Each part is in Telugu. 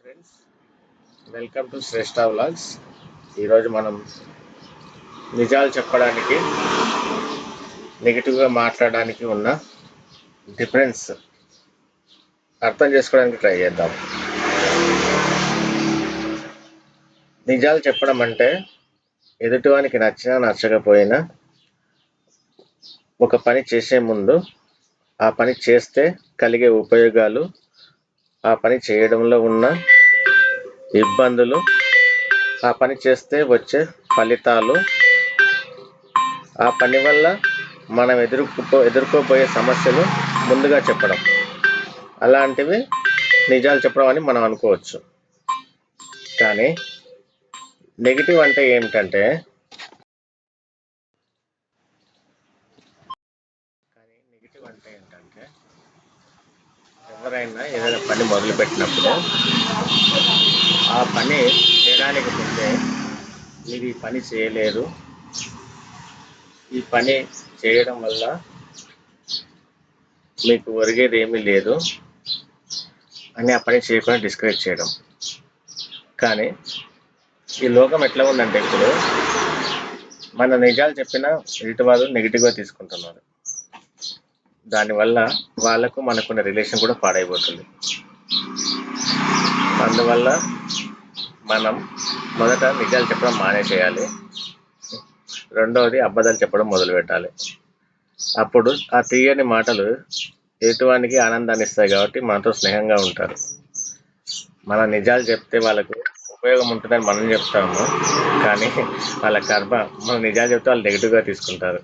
Friends, welcome to Shreshtha vlogs. ఈరోజు మనం నిజాలు చెప్పడానికి నెగిటివ్గా మాట్లాడడానికి ఉన్న డిఫరెన్స్ అర్థం చేసుకోవడానికి ట్రై చేద్దాం. నిజాలు చెప్పడం అంటే ఎదుటివానికి నచ్చినా నచ్చకపోయినా ఒక పని చేసే ముందు ఆ పని చేస్తే కలిగే ఉపయోగాలు, ఆ పని చేయడంలో ఉన్న ఇబ్బందులు, ఆ పని చేస్తే వచ్చే ఫలితాలు, ఆ పని వల్ల మనం ఎదుర్కోబోయే సమస్యలు ముందుగా చెప్పడం, అలాంటివి నిజాలు చెప్పడం అని మనం అనుకోవచ్చు. కానీ నెగిటివ్ అంటే ఏమిటంటే ఎవరైనా ఏదైనా పని మొదలుపెట్టినప్పుడు ఆ పని చేయడానికి ముందే మీరు ఈ పని చేయలేరు, ఈ పని చేయడం వల్ల మీకు ఒరిగేది ఏమీ లేదు అని ఆ పని చేయకుండా డిస్కరేజ్ చేయడం. కానీ ఈ లోకం ఎట్లా ఉందంటే ఇప్పుడు మన నిజాలు చెప్పినా ఎదుటి వాళ్ళు నెగిటివ్గా తీసుకుంటున్నారు. దానివల్ల వాళ్ళకు మనకున్న రిలేషన్ కూడా పాడైపోతుంది. అందువల్ల మనం మొదట నిజాలు చెప్పడం మానేసేయాలి. రెండవది అబద్ధాలు చెప్పడం మొదలు పెట్టాలి. అప్పుడు ఆ తీయని మాటలు ఎదుటివానికి ఆనందాన్ని ఇస్తాయి కాబట్టి మనతో స్నేహంగా ఉంటారు. మన నిజాలు చెప్తే వాళ్ళకు ఉపయోగం ఉంటుందని మనం చెప్తాము, కానీ వాళ్ళ కర్మ మన నిజాలు చెప్తే వాళ్ళు నెగిటివ్గా తీసుకుంటారు.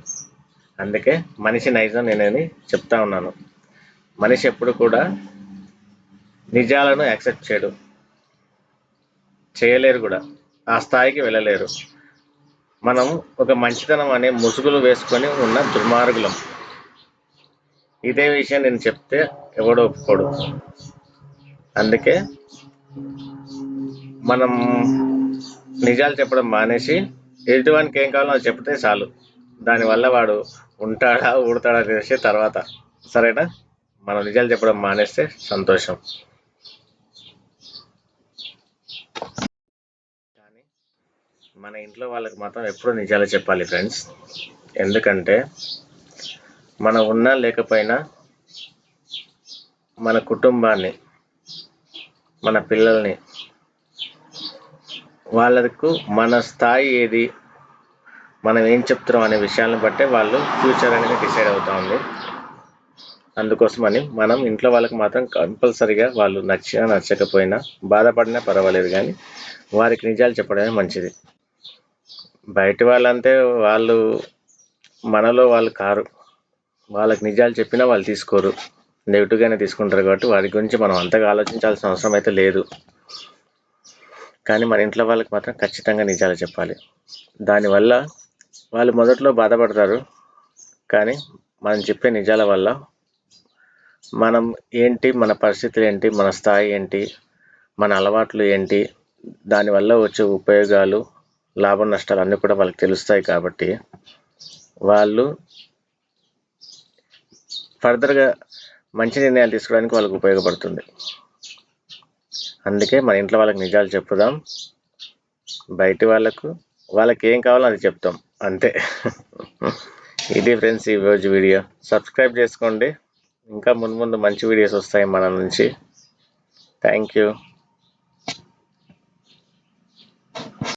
అందుకే మనిషి నైజం నేనని చెప్తా ఉన్నాను. మనిషి ఎప్పుడు కూడా నిజాలను యాక్సెప్ట్ చేయలేరు కూడా, ఆ స్థాయికి వెళ్ళలేరు. మనం ఒక మంచితనం అనే ముసుగులు వేసుకొని ఉన్న దుర్మార్గులం. ఇదే విషయం నేను చెప్తే ఎవడో ఒప్పుకోడు. అందుకే మనం నిజాలు చెప్పడం మానేసి ఎదుటివానికి ఏం కావాలో అది చెప్తే చాలు. దానివల్ల వాడు ఉంటాడా ఊడతాడా చేసే తర్వాత, సరేనా? మనం నిజాలు చెప్పడం మానేస్తే సంతోషం. కానీ మన ఇంట్లో వాళ్ళకి మాత్రం ఎప్పుడు నిజాలు చెప్పాలి ఫ్రెండ్స్. ఎందుకంటే మనం ఉన్నా లేకపోయినా మన కుటుంబాన్ని, మన పిల్లల్ని, వాళ్ళకు మన స్థాయి ఏది, మనం ఏం చెప్తున్నాం అనే విషయాలను బట్టే వాళ్ళు ఫ్యూచర్ అనేది డిసైడ్ అవుతా ఉంది. అందుకోసమని మనం ఇంట్లో వాళ్ళకి మాత్రం కంపల్సరీగా వాళ్ళు నచ్చినా నచ్చకపోయినా బాధపడినా పర్వాలేదు, కానీ వారికి నిజాలు చెప్పడమే మంచిది. బయట వాళ్ళంటే వాళ్ళు మనలో వాళ్ళు కారు. వాళ్ళకి నిజాలు చెప్పినా వాళ్ళు తీసుకోరు, నెగిటివ్గానే తీసుకుంటారు. కాబట్టి వారి గురించి మనం అంతగా ఆలోచించాల్సిన అవసరం అయితే లేదు. కానీ మన ఇంట్లో వాళ్ళకి మాత్రం ఖచ్చితంగా నిజాలు చెప్పాలి. దానివల్ల వాళ్ళు మొదట్లో బాధపడతారు, కానీ మనం చెప్పే నిజాల వల్ల మనం ఏంటి, మన పరిస్థితులు ఏంటి, మన స్థాయి ఏంటి, మన అలవాట్లు ఏంటి, దానివల్ల వచ్చే ఉపయోగాలు, లాభ నష్టాలు అన్నీ కూడా వాళ్ళకి తెలుస్తాయి. కాబట్టి వాళ్ళు ఫర్దర్గా మంచి నిర్ణయాలు తీసుకోవడానికి వాళ్ళకు ఉపయోగపడుతుంది. అందుకే మన ఇంట్లో వాళ్ళకి నిజాలు చెప్పుదాం, బయట వాళ్ళకి ఏం కావాలో అది చెప్తాం, అంతే. ఇది ఫ్రెండ్స్ ఈ రోజు వీడియో. సబ్స్క్రైబ్ చేసుకోండి, ఇంకా ముందు మంచి వీడియోస్ వస్తాయి మన నుంచి. Thank you.